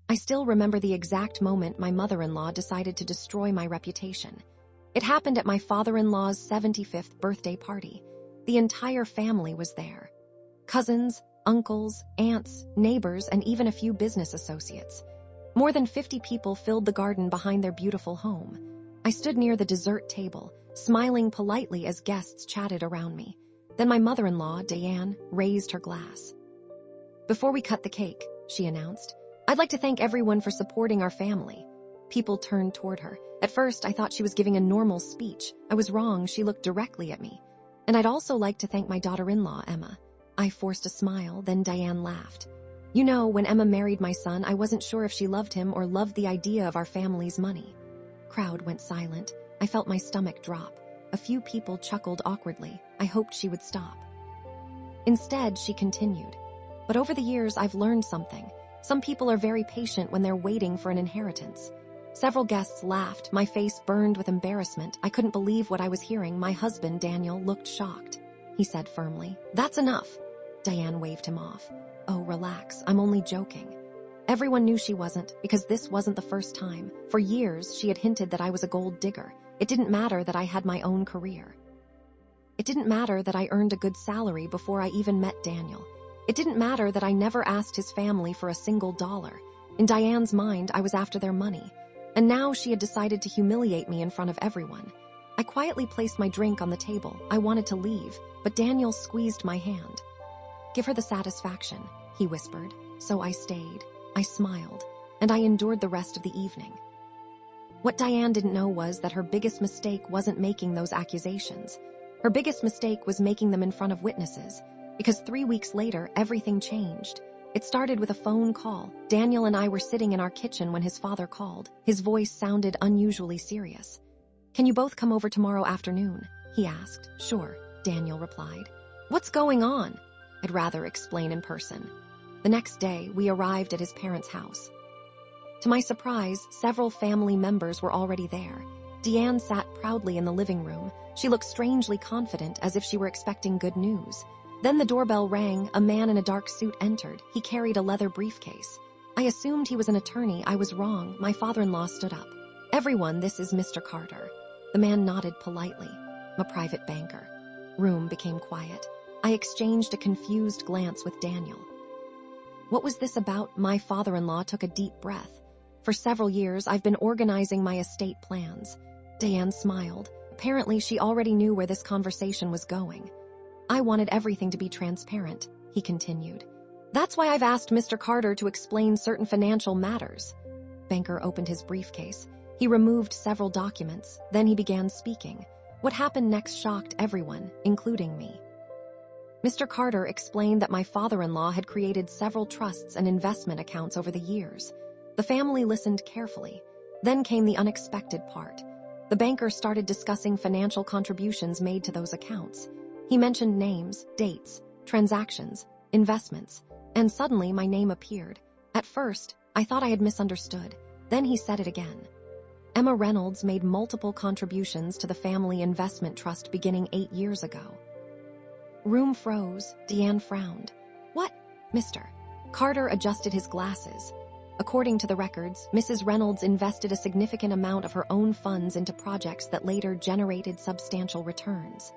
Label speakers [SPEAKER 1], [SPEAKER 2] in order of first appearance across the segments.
[SPEAKER 1] I still remember the exact moment my mother-in-law decided to destroy my reputation. It happened at my father-in-law's 75th birthday party. The entire family was there. Cousins, uncles, aunts, neighbors, and even a few business associates. More than 50 people filled the garden behind their beautiful home. I stood near the dessert table, smiling politely as guests chatted around me. Then my mother-in-law, Diane, raised her glass. "Before we cut the cake," she announced, "I'd like to thank everyone for supporting our family." People turned toward her. At first, I thought she was giving a normal speech. I was wrong. She looked directly at me. "And I'd also like to thank my daughter-in-law, Emma." I forced a smile, then Diane laughed. "You know, when Emma married my son, I wasn't sure if she loved him or loved the idea of our family's money." Crowd went silent. I felt my stomach drop. A few people chuckled awkwardly. I hoped she would stop. Instead, she continued. "But over the years, I've learned something. Some people are very patient when they're waiting for an inheritance." Several guests laughed. My face burned with embarrassment. I couldn't believe what I was hearing. My husband, Daniel, looked shocked. He said firmly, "That's enough." Diane waved him off. "Oh, relax. I'm only joking." Everyone knew she wasn't, because this wasn't the first time. For years, she had hinted that I was a gold digger. It didn't matter that I had my own career. It didn't matter that I earned a good salary before I even met Daniel. It didn't matter that I never asked his family for a single dollar. In Diane's mind, I was after their money. And now she had decided to humiliate me in front of everyone. I quietly placed my drink on the table. I wanted to leave, but Daniel squeezed my hand. "Give her the satisfaction," he whispered. So I stayed. I smiled, and I endured the rest of the evening. What Diane didn't know was that her biggest mistake wasn't making those accusations. Her biggest mistake was making them in front of witnesses, because 3 weeks later, everything changed. It started with a phone call. Daniel and I were sitting in our kitchen when his father called. His voice sounded unusually serious. "Can you both come over tomorrow afternoon?" he asked. "Sure," Daniel replied. "What's going on?" "I'd rather explain in person." The next day, we arrived at his parents' house. To my surprise, several family members were already there. Diane sat proudly in the living room. She looked strangely confident, as if she were expecting good news. Then the doorbell rang. A man in a dark suit entered. He carried a leather briefcase. I assumed he was an attorney. I was wrong. My father-in-law stood up. "Everyone, this is Mr. Carter." The man nodded politely. "I'm a private banker." Room became quiet. I exchanged a confused glance with Daniel. What was this about? My father-in-law took a deep breath. "For several years, I've been organizing my estate plans." Diane smiled. Apparently, she already knew where this conversation was going. "I wanted everything to be transparent," he continued. "That's why I've asked Mr. Carter to explain certain financial matters." Banker opened his briefcase. He removed several documents. Then he began speaking. What happened next shocked everyone, including me. Mr. Carter explained that my father-in-law had created several trusts and investment accounts over the years. The family listened carefully. Then came the unexpected part. The banker started discussing financial contributions made to those accounts. He mentioned names, dates, transactions, investments, and suddenly my name appeared. At first, I thought I had misunderstood. Then he said it again. Emma Reynolds made multiple contributions to the family investment trust beginning 8 years ago. Room froze. Diane frowned. "What, Mr. Carter?" adjusted his glasses. According to the records, Mrs. Reynolds invested a significant amount of her own funds into projects that later generated substantial returns.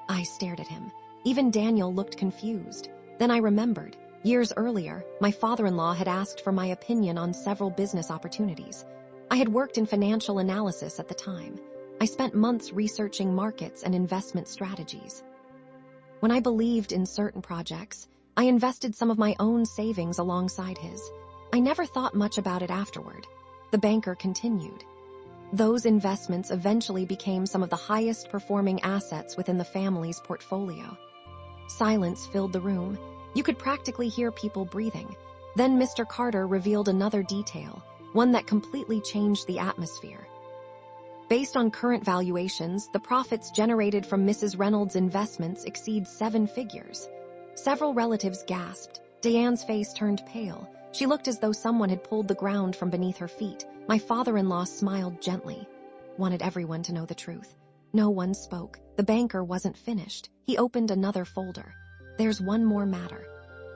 [SPEAKER 1] I stared at him. Even Daniel looked confused. Then I remembered. Years earlier, my father-in-law had asked for my opinion on several business opportunities. I had worked in financial analysis at the time. I spent months researching markets and investment strategies. When I believed in certain projects, I invested some of my own savings alongside his. I never thought much about it afterward. The banker continued. Those investments eventually became some of the highest performing assets within the family's portfolio. Silence filled the room. You could practically hear people breathing. Then Mr. Carter revealed another detail, one that completely changed the atmosphere. Based on current valuations, the profits generated from Mrs. Reynolds' investments exceed 7 figures. Several relatives gasped. Diane's face turned pale. She looked as though someone had pulled the ground from beneath her feet. My father-in-law smiled gently. Wanted everyone to know the truth. No one spoke. The banker wasn't finished. He opened another folder. "There's one more matter."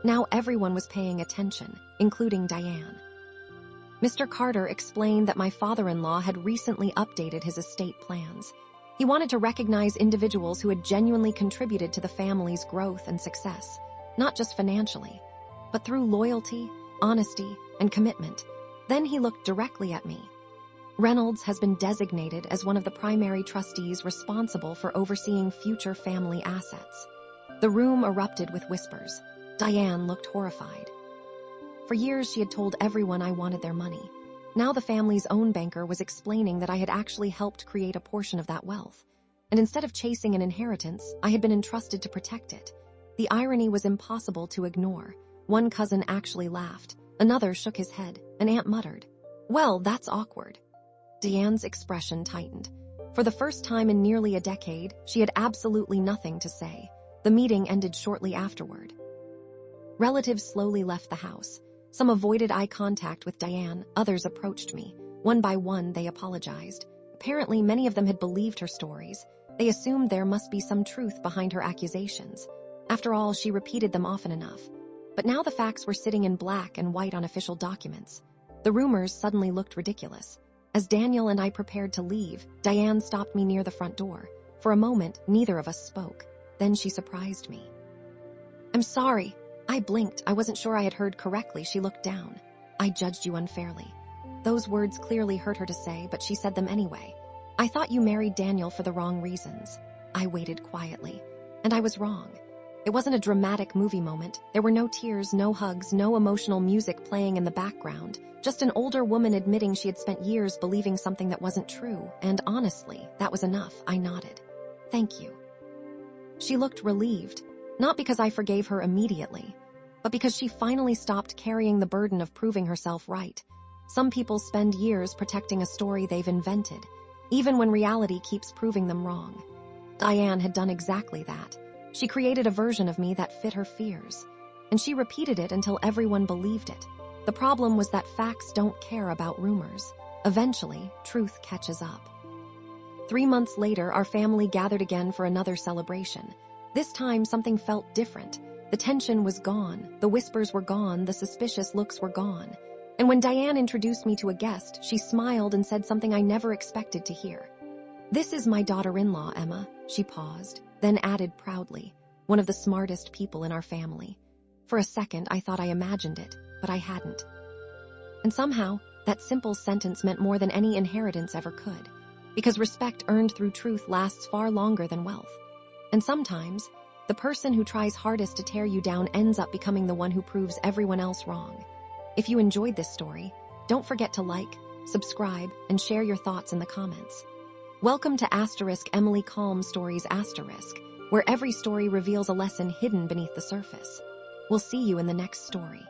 [SPEAKER 1] Now everyone was paying attention, including Diane. Mr. Carter explained that my father-in-law had recently updated his estate plans. He wanted to recognize individuals who had genuinely contributed to the family's growth and success, not just financially, but through loyalty, honesty, and commitment. Then he looked directly at me. Reynolds has been designated as one of the primary trustees responsible for overseeing future family assets. The room erupted with whispers. Diane looked horrified. For years, she had told everyone I wanted their money. Now the family's own banker was explaining that I had actually helped create a portion of that wealth. And instead of chasing an inheritance, I had been entrusted to protect it. The irony was impossible to ignore. One cousin actually laughed. Another shook his head. An aunt muttered, "Well, that's awkward." Diane's expression tightened. For the first time in nearly a decade, she had absolutely nothing to say. The meeting ended shortly afterward. Relatives slowly left the house. Some avoided eye contact with Diane, others approached me. One by one, they apologized. Apparently, many of them had believed her stories. They assumed there must be some truth behind her accusations. After all, she repeated them often enough. But now the facts were sitting in black and white on official documents. The rumors suddenly looked ridiculous. As Daniel and I prepared to leave, Diane stopped me near the front door. For a moment, neither of us spoke. Then she surprised me. "I'm sorry." I blinked. I wasn't sure I had heard correctly. She looked down. "I judged you unfairly." Those words clearly hurt her to say, but she said them anyway. "I thought you married Daniel for the wrong reasons." I waited quietly. And I was wrong. It wasn't a dramatic movie moment. There were no tears, no hugs, no emotional music playing in the background. Just an older woman admitting she had spent years believing something that wasn't true. And honestly, that was enough. I nodded. "Thank you." She looked relieved. Not because I forgave her immediately, but because she finally stopped carrying the burden of proving herself right. Some people spend years protecting a story they've invented, even when reality keeps proving them wrong. Diane had done exactly that. She created a version of me that fit her fears, and she repeated it until everyone believed it. The problem was that facts don't care about rumors. Eventually, truth catches up. 3 months later, our family gathered again for another celebration. This time, something felt different. The tension was gone, the whispers were gone, the suspicious looks were gone. And when Diane introduced me to a guest, she smiled and said something I never expected to hear. "This is my daughter-in-law, Emma." She paused, then added proudly, "One of the smartest people in our family." For a second, I thought I imagined it, but I hadn't. And somehow, that simple sentence meant more than any inheritance ever could. Because respect earned through truth lasts far longer than wealth. And sometimes, the person who tries hardest to tear you down ends up becoming the one who proves everyone else wrong. If you enjoyed this story, don't forget to like, subscribe, and share your thoughts in the comments. Welcome to Emily Calm Stories *, where every story reveals a lesson hidden beneath the surface. We'll see you in the next story.